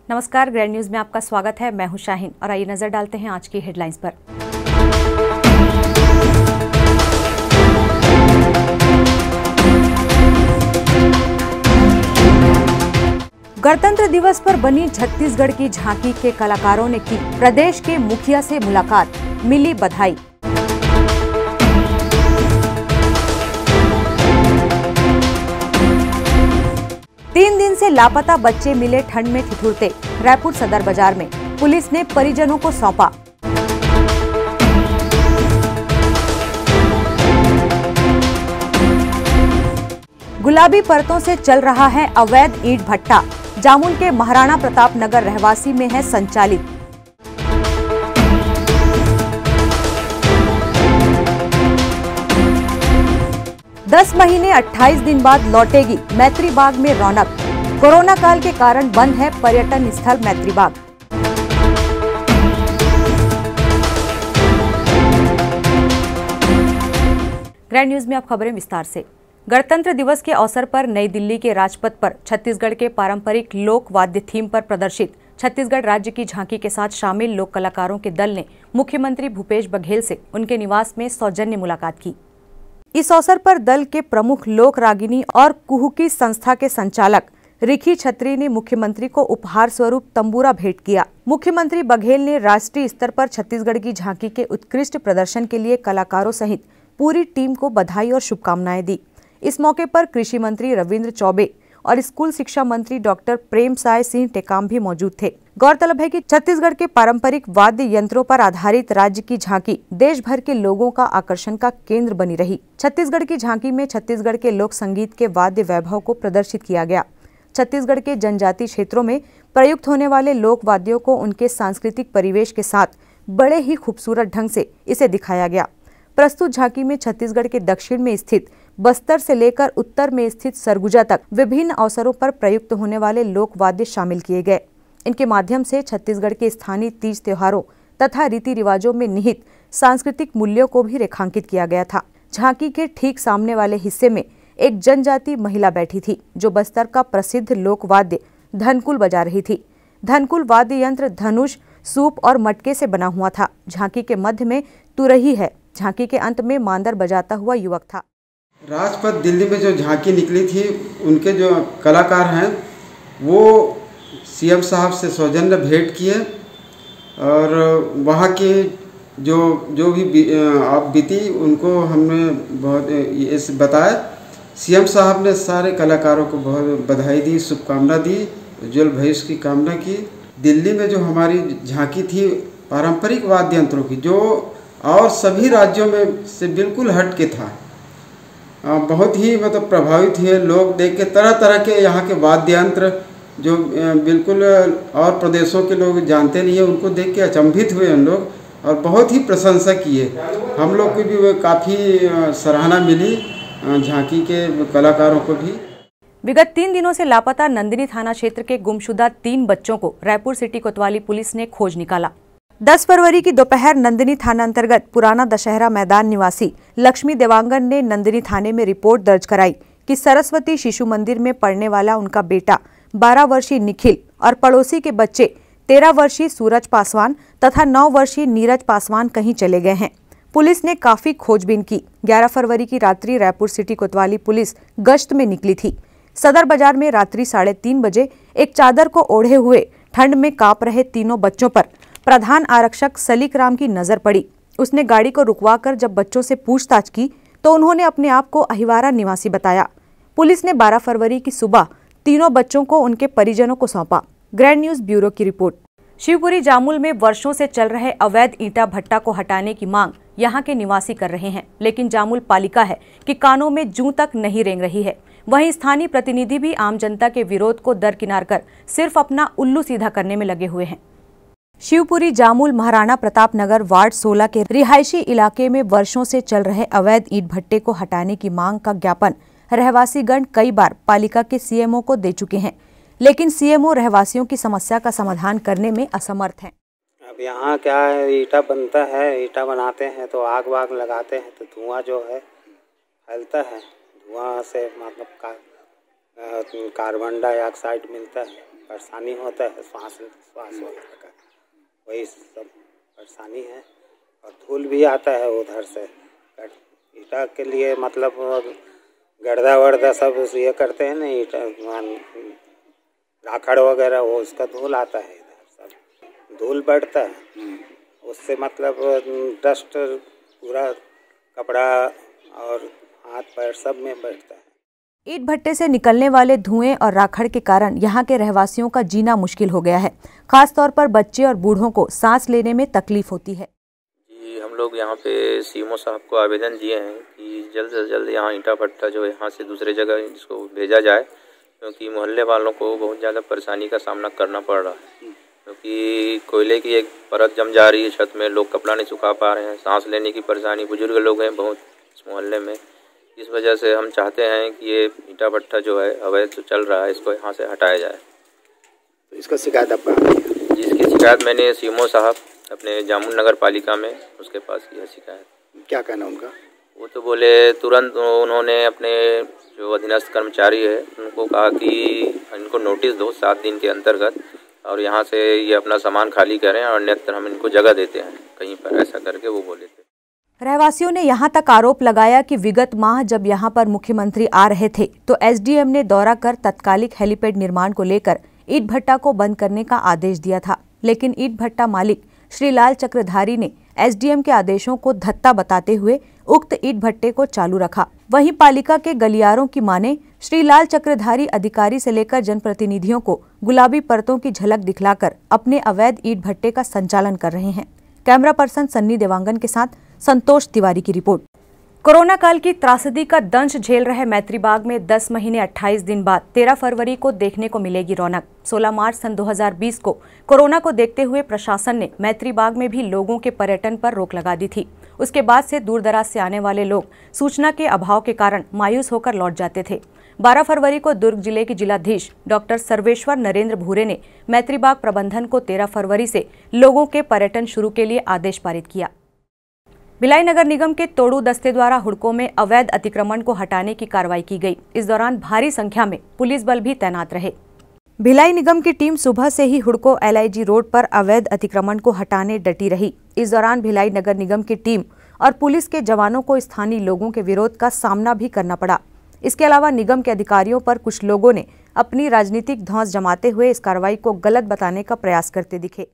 नमस्कार, grand news में आपका स्वागत है। मैं हूं शाहीन और आइए नजर डालते हैं आज की हेडलाइंस पर। गणतंत्र दिवस पर बनी छत्तीसगढ़ की झांकी के कलाकारों ने की प्रदेश के मुखिया से मुलाकात, मिली बधाई। तीन दिन से लापता बच्चे मिले ठंड में ठिठुरते, रायपुर सदर बाजार में पुलिस ने परिजनों को सौंपा। गुलाबी परतों से चल रहा है अवैध ईंट भट्टा, जामुल के महाराणा प्रताप नगर रहवासी में है संचालित। दस महीने 28 दिन बाद लौटेगी मैत्री बाग में रौनक, कोरोना काल के कारण बंद है पर्यटन स्थल मैत्री बाग। ग्रैंड न्यूज में अब खबरें विस्तार से। गणतंत्र दिवस के अवसर पर नई दिल्ली के राजपथ पर छत्तीसगढ़ के पारंपरिक लोक वाद्य थीम पर प्रदर्शित छत्तीसगढ़ राज्य की झांकी के साथ शामिल लोक कलाकारों के दल ने मुख्यमंत्री भूपेश बघेल से उनके निवास में सौजन्य मुलाकात की। इस अवसर पर दल के प्रमुख लोक रागिनी और कुहुकी संस्था के संचालक रिखी छत्री ने मुख्यमंत्री को उपहार स्वरूप तंबूरा भेंट किया। मुख्यमंत्री बघेल ने राष्ट्रीय स्तर पर छत्तीसगढ़ की झांकी के उत्कृष्ट प्रदर्शन के लिए कलाकारों सहित पूरी टीम को बधाई और शुभकामनाएं दी। इस मौके पर कृषि मंत्री रविंद्र चौबे और स्कूल शिक्षा मंत्री डॉक्टर प्रेमसाय सिंह टेकाम भी मौजूद थे। गौरतलब है कि छत्तीसगढ़ के पारंपरिक वाद्य यंत्रों पर आधारित राज्य की झांकी देश भर के लोगों का आकर्षण का केंद्र बनी रही। छत्तीसगढ़ की झांकी में छत्तीसगढ़ के लोक संगीत के वाद्य वैभव को प्रदर्शित किया गया। छत्तीसगढ़ के जनजातीय क्षेत्रों में प्रयुक्त होने वाले लोक वाद्यों को उनके सांस्कृतिक परिवेश के साथ बड़े ही खूबसूरत ढंग से इसे दिखाया गया। प्रस्तुत झांकी में छत्तीसगढ़ के दक्षिण में स्थित बस्तर से लेकर उत्तर में स्थित सरगुजा तक विभिन्न अवसरों पर प्रयुक्त होने वाले लोक वाद्य शामिल किए गए। इनके माध्यम से छत्तीसगढ़ के स्थानीय तीज त्योहारों तथा रीति रिवाजों में निहित सांस्कृतिक मूल्यों को भी रेखांकित किया गया था। झांकी के ठीक सामने वाले हिस्से में एक जनजातीय महिला बैठी थी जो बस्तर का प्रसिद्ध लोक वाद्य धनकुल बजा रही थी। धनकुल वाद्य यंत्र धनुष, सूप और मटके से बना हुआ था। झांकी के मध्य में तुरही है। झांकी के अंत में मांदर बजाता हुआ युवक था। राजपथ दिल्ली में जो झांकी निकली थी, उनके जो कलाकार हैं वो सीएम साहब से सौजन्य भेंट किए और वहाँ की जो भी आप बीती उनको हमने बहुत इस बताया। सीएम साहब ने सारे कलाकारों को बहुत बधाई दी, शुभकामना दी, उज्जवल भविष्य की कामना की। दिल्ली में जो हमारी झांकी थी पारंपरिक वाद्य यंत्रों की, जो और सभी राज्यों में से बिल्कुल हट के था, बहुत ही मतलब प्रभावित हुए लोग देख के। तरह तरह के यहाँ के वाद्य यंत्र जो बिल्कुल और प्रदेशों के लोग जानते नहीं है, उनको देख के अचंभित हुए हम लोग और बहुत ही प्रशंसा किए। हम लोग को भी काफ़ी सराहना मिली, झांकी के कलाकारों को भी। विगत 3 दिनों से लापता नंदिनी थाना क्षेत्र के गुमशुदा 3 बच्चों को रायपुर सिटी कोतवाली पुलिस ने खोज निकाला। 10 फरवरी की दोपहर नंदिनी थाना अंतर्गत पुराना दशहरा मैदान निवासी लक्ष्मी देवांगन ने नंदिनी थाने में रिपोर्ट दर्ज कराई कि सरस्वती शिशु मंदिर में पढ़ने वाला उनका बेटा 12 वर्षीय निखिल और पड़ोसी के बच्चे 13 वर्षीय सूरज पासवान तथा 9 वर्षीय नीरज पासवान कहीं चले गए हैं। पुलिस ने काफी खोजबीन की। 11 फरवरी की रात्रि रायपुर सिटी कोतवाली पुलिस गश्त में निकली थी। सदर बाजार में रात्रि 3:30 बजे एक चादर को ओढ़े हुए ठंड में कांप रहे तीनों बच्चों पर प्रधान आरक्षक सलीक राम की नजर पड़ी। उसने गाड़ी को रुकवाकर जब बच्चों से पूछताछ की तो उन्होंने अपने आप को अहिवारा निवासी बताया। पुलिस ने 12 फरवरी की सुबह तीनों बच्चों को उनके परिजनों को सौंपा। ग्रैंड न्यूज ब्यूरो की रिपोर्ट। शिवपुरी जामुल में वर्षों से चल रहे अवैध ईंटा भट्टा को हटाने की मांग यहां के निवासी कर रहे हैं, लेकिन जामुल पालिका है कि कानों में जूं तक नहीं रेंग रही है। वहीं स्थानीय प्रतिनिधि भी आम जनता के विरोध को दरकिनार कर सिर्फ अपना उल्लू सीधा करने में लगे हुए हैं। शिवपुरी जामुल महाराणा प्रताप नगर वार्ड 16 के रिहायशी इलाके में वर्षों से चल रहे अवैध ईंट भट्टे को हटाने की मांग का ज्ञापन रहवासीगण कई बार पालिका के सीएमओ को दे चुके हैं, लेकिन सीएमओ रहवासियों की समस्या का समाधान करने में असमर्थ हैं। अब यहाँ क्या है, ईंटा बनता है, ईंटा बनाते हैं तो आग वाग लगाते हैं तो धुआं जो है फैलता है। धुआं से मतलब कार्बन डाइऑक्साइड मिलता है परेशानी होता है, श्वास वगैरह का, वही सब परेशानी है। और धूल भी आता है उधर से, ईटा के लिए मतलब गर्दा वर्दा सब ये करते हैं ना, ईटा राखड़ वगैरह, वो उसका धूल आता है इधर, सब धूल बढ़ता है, उससे मतलब डस्ट पूरा कपड़ा और हाथ पैर सब में बैठता है। ईंट भट्टे से निकलने वाले धुएं और राखड़ के कारण यहाँ के रहवासियों का जीना मुश्किल हो गया है। खास तौर पर बच्चे और बूढ़ों को सांस लेने में तकलीफ होती है। जी, हम लोग यहाँ पे सीएमओ साहब को आवेदन दिए हैं कि जल्द से जल्द यहाँ ईंटा भट्टा जो है यहाँ से दूसरे जगह इसको भेजा जाए, क्योंकि मोहल्ले वालों को बहुत ज़्यादा परेशानी का सामना करना पड़ रहा है। क्योंकि कोयले की एक परत जम जा रही है छत में, लोग कपड़ा नहीं सुखा पा रहे हैं, सांस लेने की परेशानी, बुजुर्ग लोग हैं बहुत इस मोहल्ले में। इस वजह से हम चाहते हैं कि ये ईंटा भट्टा जो है अवैध जो चल रहा है इसको यहाँ से हटाया जाए। तो इसका शिकायत आपका? जिसकी शिकायत मैंने सीएमओ साहब अपने जामुन नगर पालिका में उसके पास की है शिकायत। क्या कहना उनका? वो तो बोले तुरंत उन्होंने अपने जो अधीनस्थ कर्मचारी है उनको कहा कि इनको नोटिस दो 7 दिन के अंतर्गत, और यहाँ से ये अपना सामान खाली करें और अन्यत्र हम इनको जगह देते हैं कहीं पर, ऐसा करके वो बोले थे। रहवासियों ने यहां तक आरोप लगाया कि विगत माह जब यहां पर मुख्यमंत्री आ रहे थे तो एसडीएम ने दौरा कर तत्कालिक हेलीपैड निर्माण को लेकर ईंट भट्टा को बंद करने का आदेश दिया था, लेकिन ईंट भट्टा मालिक श्री लाल चक्रधारी ने एसडीएम के आदेशों को धत्ता बताते हुए उक्त ईंट भट्टे को चालू रखा। वहीं पालिका के गलियारों की माने श्री लाल चक्रधारी अधिकारी से लेकर जनप्रतिनिधियों को गुलाबी परतों की झलक दिखलाकर अपने अवैध ईंट भट्टे का संचालन कर रहे हैं। कैमरा पर्सन सन्नी देवांगन के साथ संतोष तिवारी की रिपोर्ट। कोरोना काल की त्रासदी का दंश झेल रहे मैत्रीबाग में 10 महीने 28 दिन बाद 13 फरवरी को देखने को मिलेगी रौनक। 16 मार्च सन 2020 को कोरोना को देखते हुए प्रशासन ने मैत्रीबाग में भी लोगों के पर्यटन पर रोक लगा दी थी। उसके बाद से दूर दराज से आने वाले लोग सूचना के अभाव के कारण मायूस होकर लौट जाते थे। 12 फरवरी को दुर्ग जिले के जिलाधीश डॉक्टर सर्वेश्वर नरेंद्र भूरे ने मैत्रीबाग प्रबंधन को 13 फरवरी से लोगों के पर्यटन शुरू के लिए आदेश पारित किया। भिलाई नगर निगम के तोड़ू दस्ते द्वारा हुड़कों में अवैध अतिक्रमण को हटाने की कार्रवाई की गई। इस दौरान भारी संख्या में पुलिस बल भी तैनात रहे। भिलाई निगम की टीम सुबह से ही हुड़को LIG रोड पर अवैध अतिक्रमण को हटाने डटी रही। इस दौरान भिलाई नगर निगम की टीम और पुलिस के जवानों को स्थानीय लोगों के विरोध का सामना भी करना पड़ा। इसके अलावा निगम के अधिकारियों पर कुछ लोगों ने अपनी राजनीतिक धौंस जमाते हुए इस कार्रवाई को गलत बताने का प्रयास करते दिखे।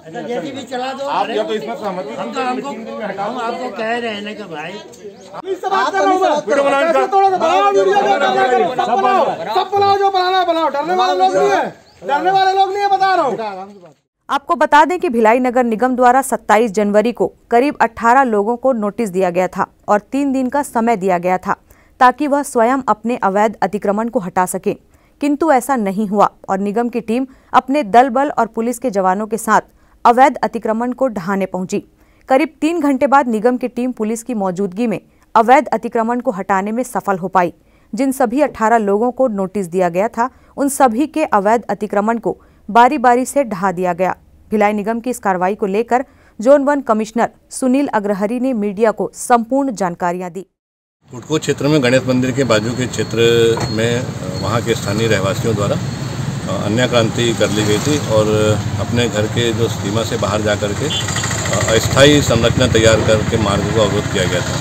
भी चला दो आप, या तो इसमें सहमति हम तो आपको कह रहे हैं ना कि भाई सब बनाओ जो बनाना बनाओ, डरने वाले लोग नहीं है, बता रहा हूँ। आपको बता दें कि भिलाई नगर निगम द्वारा 27 जनवरी को करीब 18 लोगों को नोटिस दिया गया था और 3 दिन का समय दिया गया था ताकि वह स्वयं अपने अवैध अतिक्रमण को हटा सके, किंतु ऐसा नहीं हुआ और निगम की टीम अपने दल बल और पुलिस के जवानों के साथ अवैध अतिक्रमण को ढहाने पहुंची। करीब 3 घंटे बाद निगम की टीम पुलिस की मौजूदगी में अवैध अतिक्रमण को हटाने में सफल हो पाई। जिन सभी 18 लोगों को नोटिस दिया गया था उन सभी के अवैध अतिक्रमण को बारी बारी से ढहा दिया गया। भिलाई निगम की इस कार्रवाई को लेकर जोन 1 कमिश्नर सुनील अग्रहरी ने मीडिया को संपूर्ण जानकारियां दी। हुड़को क्षेत्र में गणेश मंदिर के बाजू के क्षेत्र में वहां के स्थानीय रहवासियों द्वारा अन्य क्रांति कर ली गई थी और अपने घर के जो सीमा से बाहर जा कर के अस्थायी संरचना तैयार करके मार्ग को अवरोध किया गया था।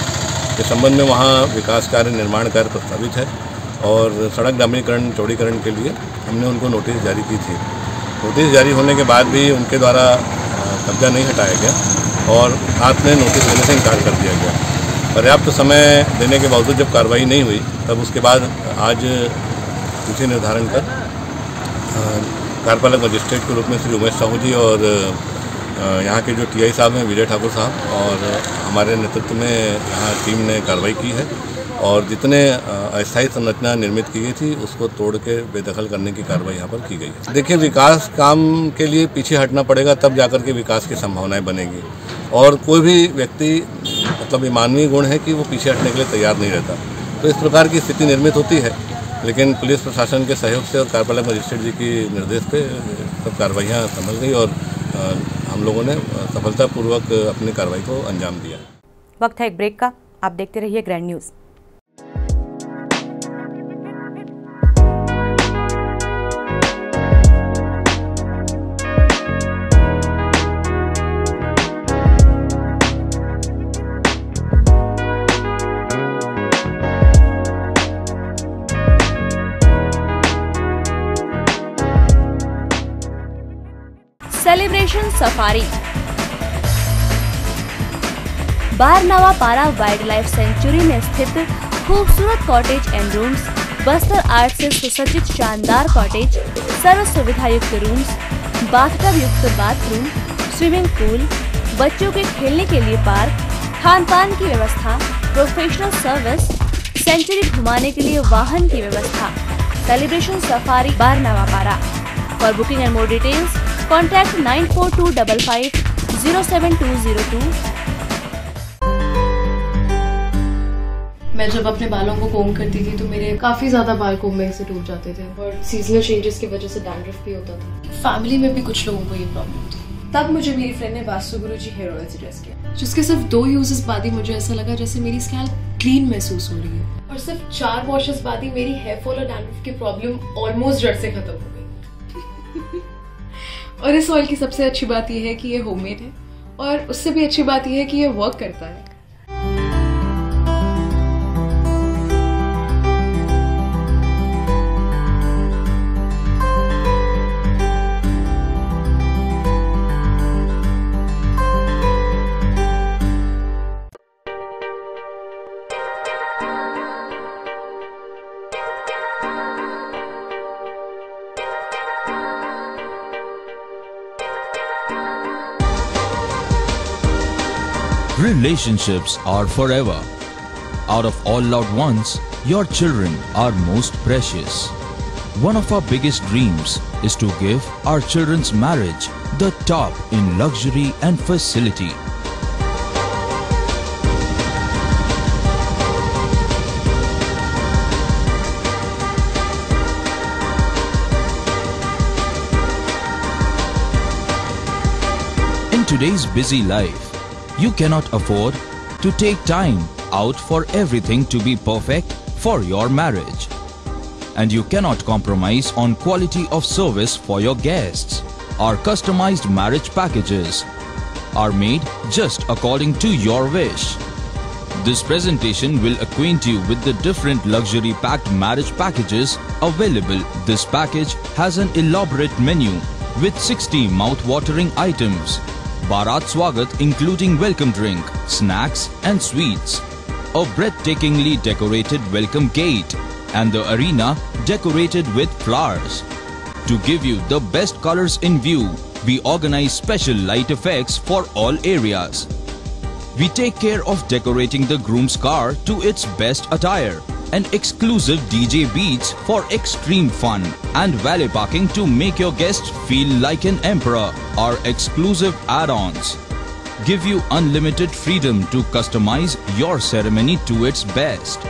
इस संबंध में वहाँ विकास कार्य निर्माण कार्य प्रस्तावित है और सड़क डामरीकरण चौड़ीकरण के लिए हमने उनको नोटिस जारी की थी। नोटिस जारी होने के बाद भी उनके द्वारा कब्जा नहीं हटाया गया और साथ में नोटिस देने से इनकार कर दिया गया। पर्याप्त समय देने के बावजूद जब कार्रवाई नहीं हुई तब उसके बाद आज तिथि निर्धारण कर कार्यपालक मजिस्ट्रेट के रूप में श्री उमेश साहू जी और यहाँ के जो TI साहब हैं विजय ठाकुर साहब और हमारे नेतृत्व में यहाँ टीम ने कार्रवाई की है और जितने अस्थायी संरचना निर्मित की गई थी उसको तोड़ के बेदखल करने की कार्रवाई यहाँ पर की गई है। देखिए, विकास काम के लिए पीछे हटना पड़ेगा तब जाकर के विकास की संभावनाएं बनेगी और कोई भी व्यक्ति मतलब ये मानवीय गुण है कि वो पीछे हटने के लिए तैयार नहीं रहता। तो इस प्रकार की स्थिति निर्मित होती है, लेकिन पुलिस प्रशासन के सहयोग से और कार्यपालक मजिस्ट्रेट जी की निर्देश पे सब कार्रवाइयाँ संभल गई और हम लोगों ने सफलतापूर्वक अपनी कार्रवाई को अंजाम दिया। वक्त है एक ब्रेक का, आप देखते रहिए grand news. Celebration safari. Barnawapara wildlife sanctuary में स्थित खूबसूरत cottage and rooms, Bastar art से सुसज्जित शानदार कॉटेज, सर्व सुविधा युक्त रूम्स, बाथटब युक्त बाथरूम, स्विमिंग पूल, बच्चों के खेलने के लिए पार्क, खान पान की व्यवस्था, प्रोफेशनल सर्विस, सेंचुरी घुमाने के लिए वाहन की व्यवस्था। सेलिब्रेशन सफारी बारनावा पारा। For booking and more details contact 9425507202। मैं जब अपने बालों को कोम करती थी तो मेरे काफी ज्यादा बाल कोम्बिंग से टूट जाते थे और सीजनल चेंजेस की वजह से डैंड्रफ भी होता था। फैमिली में भी कुछ लोगों को ये प्रॉब्लम थी। तब मुझे मेरी फ्रेंड ने वास्तु गुरुजी हेयर ऑयल सजेस्ट किया, जिसके सिर्फ 2 यूजेस बाद ही मुझे ऐसा लगा जैसे मेरी स्कैल्प क्लीन महसूस हो रही है और सिर्फ 4 वॉशेस बाद ही मेरी हेयर फॉल और डैंड्रफ की प्रॉब्लम ऑलमोस्ट जड़ से खत्म हो गई। और इस ऑयल की सबसे अच्छी बात यह है कि ये होममेड है और उससे भी अच्छी बात यह है कि ये वर्क करता है। Relationships are forever. Out of all loved ones, your children are most precious. One of our biggest dreams is to give our children's marriage the top in luxury and facility. In today's busy life, you cannot afford to take time out for everything to be perfect for your marriage. And you cannot compromise on quality of service for your guests. Our customized marriage packages are made just according to your wish. This presentation will acquaint you with the different luxury packed marriage packages available. This package has an elaborate menu with 60 mouth-watering items. Bharat Swagat including welcome drink, snacks and sweets, a breathtakingly decorated welcome gate and the arena decorated with flowers. To give you the best colors in view, we organize special light effects for all areas. We take care of decorating the groom's car to its best attire and exclusive DJ beats for extreme fun and valet parking to make your guests feel like an emperor. Our exclusive add-ons give you unlimited freedom to customize your ceremony to its best.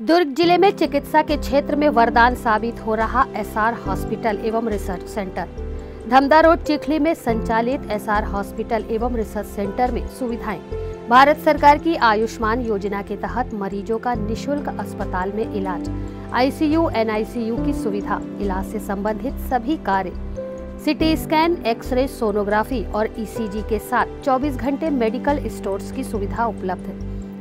दुर्ग जिले में चिकित्सा के क्षेत्र में वरदान साबित हो रहा एसआर हॉस्पिटल एवं research centre. Dhamda road Chikhli में संचालित एसआर हॉस्पिटल एवं रिसर्च सेंटर में सुविधाएं। भारत सरकार की आयुष्मान योजना के तहत मरीजों का निशुल्क अस्पताल में इलाज, आईसीयू एनआईसीयू की सुविधा, इलाज से संबंधित सभी कार्य, सिटी स्कैन, एक्सरे, सोनोग्राफी और ईसीजी के साथ 24 घंटे मेडिकल स्टोर्स की सुविधा उपलब्ध है।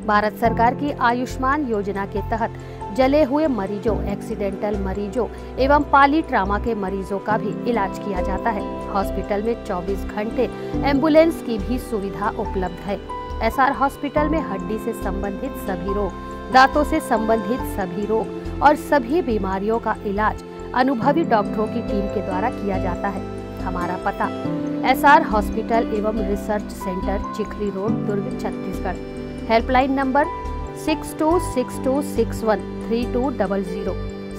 भारत सरकार की आयुष्मान योजना के तहत जले हुए मरीजों, एक्सीडेंटल मरीजों एवं पाली ट्रामा के मरीजों का भी इलाज किया जाता है। हॉस्पिटल में 24 घंटे एम्बुलेंस की भी सुविधा उपलब्ध है। एसआर हॉस्पिटल में हड्डी से संबंधित सभी रोग, दांतों से संबंधित सभी रोग और सभी बीमारियों का इलाज अनुभवी डॉक्टरों की टीम के द्वारा किया जाता है। हमारा पता एसआर हॉस्पिटल एवं research centre, Chikhli road, Durg, Chhattisgarh. Helpline number 6262613200,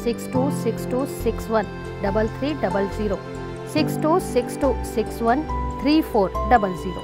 6262613300, 6262613400।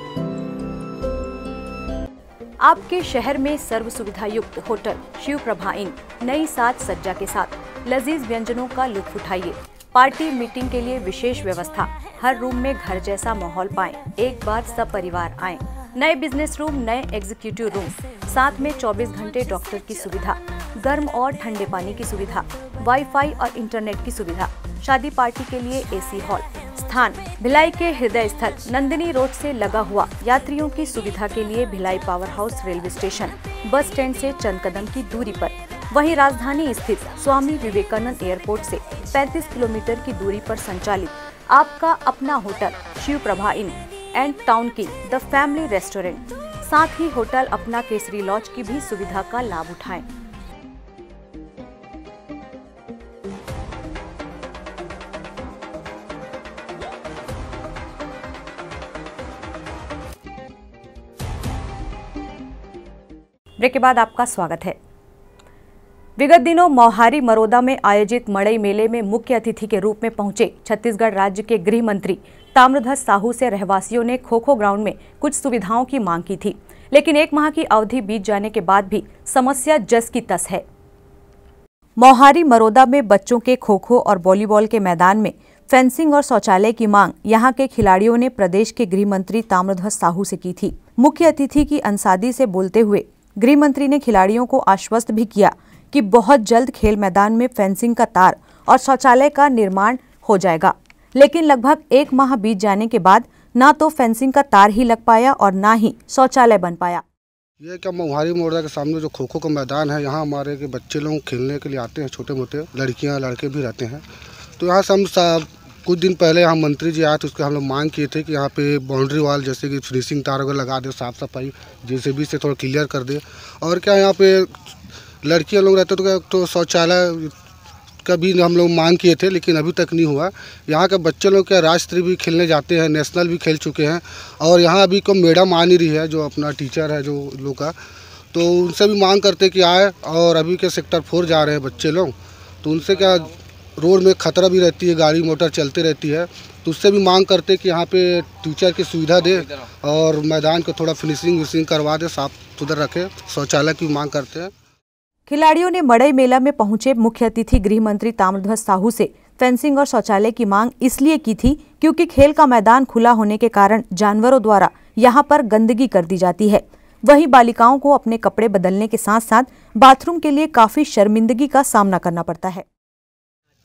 आपके शहर में सर्व सुविधा युक्त होटल शिव प्रभा इन नई 7 सज्जा के साथ लजीज व्यंजनों का लुत्फ उठाइए। पार्टी मीटिंग के लिए विशेष व्यवस्था, हर रूम में घर जैसा माहौल पाएं। एक बार सब परिवार आएं। नए बिजनेस रूम, नए एग्जीक्यूटिव रूम, साथ में 24 घंटे डॉक्टर की सुविधा, गर्म और ठंडे पानी की सुविधा, वाईफाई और इंटरनेट की सुविधा, शादी पार्टी के लिए एसी हॉल। स्थान भिलाई के हृदय स्थल नंदिनी रोड से लगा हुआ, यात्रियों की सुविधा के लिए Bhilai power house railway station, bus stand से चंद कदम की दूरी पर। वहीं राजधानी स्थित स्वामी विवेकानंद एयरपोर्ट से 35 किलोमीटर की दूरी पर संचालित आपका अपना hotel Shiv Prabha inn and town की द फैमिली रेस्टोरेंट, साथ ही होटल अपना केसरी लॉज की भी सुविधा का लाभ उठाएं। ब्रेक के बाद आपका स्वागत है। विगत दिनों मोहारी मरोदा में आयोजित मड़ई मेले में मुख्य अतिथि के रूप में पहुंचे छत्तीसगढ़ राज्य के गृह मंत्री ताम्रध्वज साहू से रहवासियों ने खो-खो ग्राउंड में कुछ सुविधाओं की मांग की थी, लेकिन 1 माह की अवधि बीत जाने के बाद भी समस्या जस की तस है। मोहारी मरोदा में बच्चों के खो-खो और वॉलीबॉल के मैदान में फेंसिंग और शौचालय की मांग यहां के खिलाड़ियों ने प्रदेश के गृह मंत्री ताम्रध्वज साहू से की थी। मुख्य अतिथि की अंसादी से बोलते हुए गृह मंत्री ने खिलाड़ियों को आश्वस्त भी किया कि बहुत जल्द खेल मैदान में फेंसिंग का तार और शौचालय का निर्माण हो जाएगा, लेकिन लगभग 1 माह बीत जाने के बाद ना तो फेंसिंग का तार ही लग पाया और ना ही शौचालय बन पाया। ये क्या मोहारी मोड़ा के सामने जो खो-खो का मैदान है, यहाँ हमारे के बच्चे लोग खेलने के लिए आते हैं, छोटे मोटे लड़कियाँ लड़के भी रहते हैं। तो यहाँ से हम कुछ दिन पहले यहाँ मंत्री जी आए थे, उसके हम लोग मांग किए थे कि यहाँ पे बाउंड्री वाल जैसे कि फिनिशिंग तार वगैरह लगा दे, साफ़ सफाई JCB से थोड़ा क्लियर कर दे। और क्या यहाँ पे लड़कियाँ लोग रहते तो शौचालय का भी हम लोग मांग किए थे, लेकिन अभी तक नहीं हुआ। यहाँ के बच्चे लोग क्या राष्ट्रीय भी खेलने जाते हैं, नेशनल भी खेल चुके हैं, और यहाँ अभी को मैडम आ नहीं रही है जो अपना टीचर है जो लोग का, तो उनसे भी मांग करते कि आए। और अभी के सेक्टर 4 जा रहे हैं बच्चे लोग, तो उनसे क्या रोड में खतरा भी रहती है, गाड़ी मोटर चलती रहती है, तो उससे भी मांग करते कि यहाँ पे टीचर की सुविधा दे और मैदान को थोड़ा फिनिशिंग करवा दे, साफ सुथरा रखे, शौचालय की मांग करते हैं। खिलाड़ियों ने मड़ई मेला में पहुंचे मुख्य अतिथि गृह मंत्री ताम्रध्वज साहू से फेंसिंग और शौचालय की मांग इसलिए की थी क्योंकि खेल का मैदान खुला होने के कारण जानवरों द्वारा यहां पर गंदगी कर दी जाती है। वहीं बालिकाओं को अपने कपड़े बदलने के साथ साथ बाथरूम के लिए काफी शर्मिंदगी का सामना करना पड़ता है।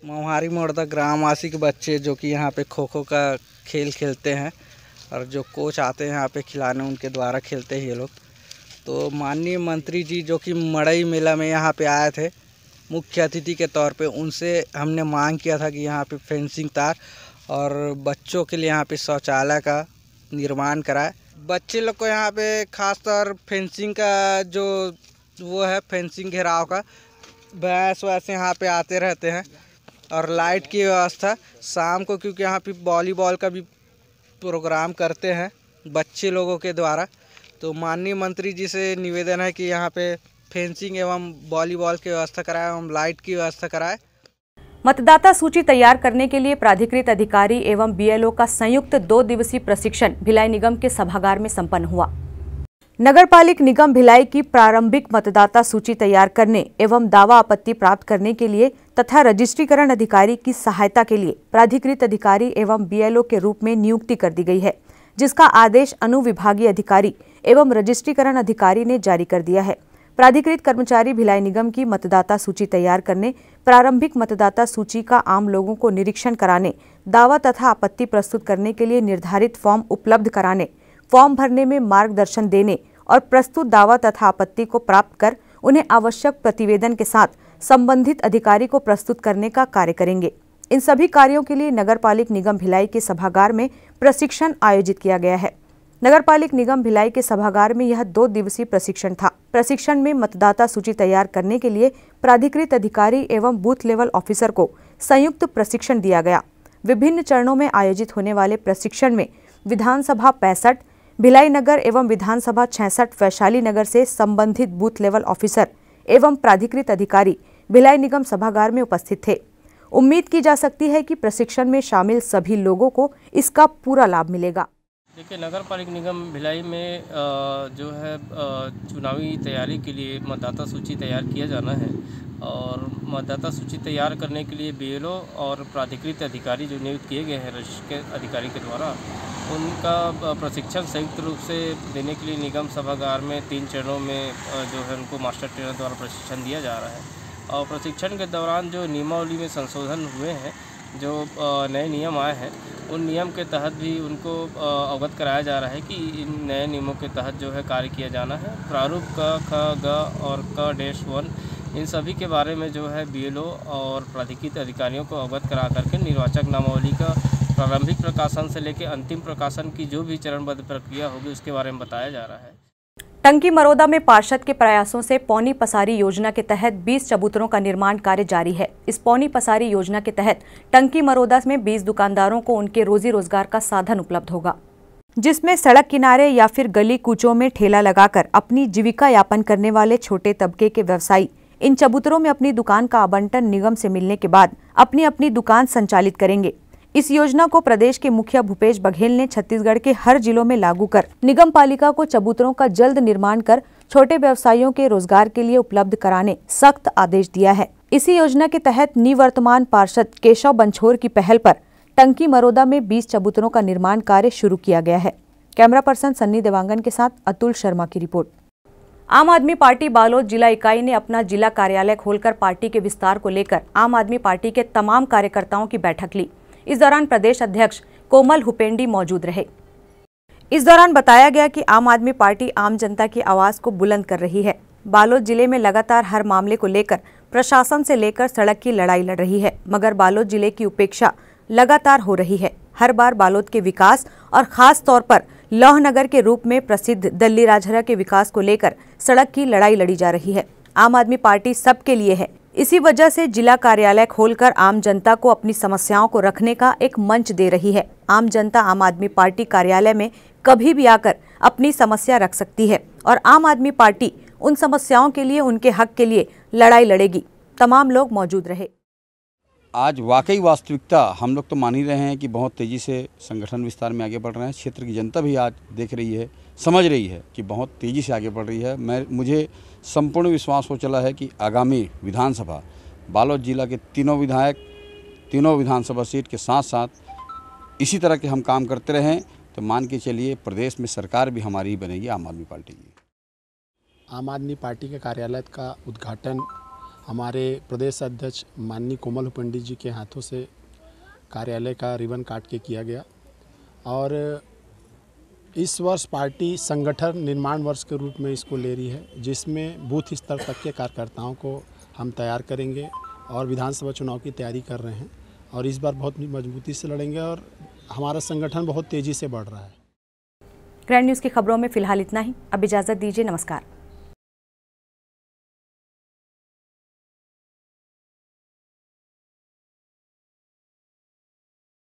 मोहारी मोड़ा ग्रामवासी के बच्चे जो कि यहाँ पे खो-खो का खेल खेलते हैं और जो कोच आते हैं यहाँ पे खिलाने, उनके द्वारा खेलते हैं ये लोग। तो माननीय मंत्री जी जो कि मड़ई मेला में यहाँ पे आए थे मुख्य अतिथि के तौर पे, उनसे हमने मांग किया था कि यहाँ पे फेंसिंग तार और बच्चों के लिए यहाँ पे शौचालय का निर्माण कराए। बच्चे लोग को यहाँ पे खासतौर फेंसिंग का जो वो है, फेंसिंग घेराव का, भैंस वैसे यहाँ पे आते रहते हैं, और लाइट की व्यवस्था शाम को, क्योंकि यहाँ पे वॉलीबॉल का भी प्रोग्राम करते हैं बच्चे लोगों के द्वारा। तो माननीय मंत्री जी से निवेदन है कि यहाँ पे फेंसिंग एवं वॉलीबॉल की व्यवस्था कराए एवं लाइट की व्यवस्था कराए। मतदाता सूची तैयार करने के लिए प्राधिकृत अधिकारी एवं BLO का संयुक्त 2 दिवसीय प्रशिक्षण भिलाई निगम के सभागार में संपन्न हुआ। नगरपालिक निगम भिलाई की प्रारंभिक मतदाता सूची तैयार करने एवं दावा आपत्ति प्राप्त करने के लिए तथा रजिस्ट्रीकरण अधिकारी की सहायता के लिए प्राधिकृत अधिकारी एवं BLO के रूप में नियुक्ति कर दी गई है, जिसका आदेश अनुविभागीय अधिकारी एवं रजिस्ट्रीकरण अधिकारी ने जारी कर दिया है। प्राधिकृत कर्मचारी भिलाई निगम की मतदाता सूची तैयार करने, प्रारंभिक मतदाता सूची का आम लोगों को निरीक्षण कराने, दावा तथा आपत्ति प्रस्तुत करने के लिए निर्धारित फॉर्म उपलब्ध कराने, फॉर्म भरने में मार्गदर्शन देने और प्रस्तुत दावा तथा आपत्ति को प्राप्त कर उन्हें आवश्यक प्रतिवेदन के साथ संबंधित अधिकारी को प्रस्तुत करने का कार्य करेंगे। इन सभी कार्यों के लिए नगरपालिक निगम भिलाई के सभागार में प्रशिक्षण आयोजित किया गया है। नगरपालिक निगम भिलाई के सभागार में यह 2 दिवसीय प्रशिक्षण था। प्रशिक्षण में मतदाता सूची तैयार करने के लिए प्राधिकृत अधिकारी एवं बूथ लेवल ऑफिसर को संयुक्त प्रशिक्षण दिया गया। विभिन्न चरणों में आयोजित होने वाले प्रशिक्षण में विधानसभा 65, भिलाई नगर एवं विधानसभा 66 वैशाली नगर से संबंधित बूथ लेवल ऑफिसर एवं प्राधिकृत अधिकारी भिलाई निगम सभागार में उपस्थित थे। उम्मीद की जा सकती है कि प्रशिक्षण में शामिल सभी लोगों को इसका पूरा लाभ मिलेगा। देखिए, नगर पालिका निगम भिलाई में जो है चुनावी तैयारी के लिए मतदाता सूची तैयार किया जाना है और मतदाता सूची तैयार करने के लिए BLO और प्राधिकृत अधिकारी जो नियुक्त किए गए हैं रजिस्टर अधिकारी के द्वारा, उनका प्रशिक्षण संयुक्त रूप से देने के लिए निगम सभागार में 3 चरणों में जो है उनको मास्टर ट्रेनर द्वारा प्रशिक्षण दिया जा रहा है। और प्रशिक्षण के दौरान जो नियमावली में संशोधन हुए हैं, जो नए नियम आए हैं, उन नियम के तहत भी उनको अवगत कराया जा रहा है कि इन नए नियमों के तहत जो है कार्य किया जाना है। प्रारूप क, ख, ग और क-1 इन सभी के बारे में जो है BLO और प्राधिकृत अधिकारियों को अवगत करा करके निर्वाचक नामावली का प्रारंभिक प्रकाशन से लेकर अंतिम प्रकाशन की जो भी चरणबद्ध प्रक्रिया होगी उसके बारे में बताया जा रहा है। टंकी मरोदा में पार्षद के प्रयासों से पौनी पसारी योजना के तहत 20 चबूतरों का निर्माण कार्य जारी है। इस पौनी पसारी योजना के तहत टंकी मरोदा में 20 दुकानदारों को उनके रोजी रोजगार का साधन उपलब्ध होगा, जिसमें सड़क किनारे या फिर गली कूचों में ठेला लगाकर अपनी जीविका यापन करने वाले छोटे तबके के व्यवसायी इन चबूतरों में अपनी दुकान का आवंटन निगम से मिलने के बाद अपनी अपनी दुकान संचालित करेंगे। इस योजना को प्रदेश के मुखिया भूपेश बघेल ने छत्तीसगढ़ के हर जिलों में लागू कर निगम पालिका को चबूतरों का जल्द निर्माण कर छोटे व्यवसायियों के रोजगार के लिए उपलब्ध कराने सख्त आदेश दिया है। इसी योजना के तहत निवर्तमान पार्षद केशव बंछोर की पहल पर टंकी मरोदा में 20 चबूतरों का निर्माण कार्य शुरू किया गया है। कैमरा पर्सन सन्नी देवांगन के साथ अतुल शर्मा की रिपोर्ट। आम आदमी पार्टी बालोद जिला इकाई ने अपना जिला कार्यालय खोलकर पार्टी के विस्तार को लेकर आम आदमी पार्टी के तमाम कार्यकर्ताओं की बैठक ली। इस दौरान प्रदेश अध्यक्ष कोमल हुपेंडी मौजूद रहे। इस दौरान बताया गया कि आम आदमी पार्टी आम जनता की आवाज को बुलंद कर रही है। बालोद जिले में लगातार हर मामले को लेकर प्रशासन से लेकर सड़क की लड़ाई लड़ रही है, मगर बालोद जिले की उपेक्षा लगातार हो रही है। हर बार बालोद के विकास और खास तौर पर लौह नगर के रूप में प्रसिद्ध दल्ली राजहरा के विकास को लेकर सड़क की लड़ाई लड़ी जा रही है। आम आदमी पार्टी सबके लिए है, इसी वजह से जिला कार्यालय खोलकर आम जनता को अपनी समस्याओं को रखने का एक मंच दे रही है। आम जनता आम आदमी पार्टी कार्यालय में कभी भी आकर अपनी समस्या रख सकती है और आम आदमी पार्टी उन समस्याओं के लिए, उनके हक के लिए लड़ाई लड़ेगी। तमाम लोग मौजूद रहे। आज वाकई वास्तविकता हम लोग तो मान ही रहे हैं कि बहुत तेज़ी से संगठन विस्तार में आगे बढ़ रहे हैं। क्षेत्र की जनता भी आज देख रही है, समझ रही है कि बहुत तेज़ी से आगे बढ़ रही है। मुझे संपूर्ण विश्वास हो चला है कि आगामी विधानसभा बालोद जिला के तीनों विधायक, तीनों विधानसभा सीट के साथ साथ इसी तरह के हम काम करते रहें तो मान के चलिए प्रदेश में सरकार भी हमारी ही बनेगी, आम आदमी पार्टी की। आम आदमी पार्टी के कार्यालय का उद्घाटन हमारे प्रदेश अध्यक्ष माननीय कोमल हुपेंडी जी के हाथों से कार्यालय का रिबन काट के किया गया और इस वर्ष पार्टी संगठन निर्माण वर्ष के रूप में इसको ले रही है, जिसमें बूथ स्तर तक के कार्यकर्ताओं को हम तैयार करेंगे और विधानसभा चुनाव की तैयारी कर रहे हैं और इस बार बहुत मजबूती से लड़ेंगे और हमारा संगठन बहुत तेज़ी से बढ़ रहा है। ग्रैंड न्यूज़ की खबरों में फिलहाल इतना ही। अब इजाज़त दीजिए। नमस्कार।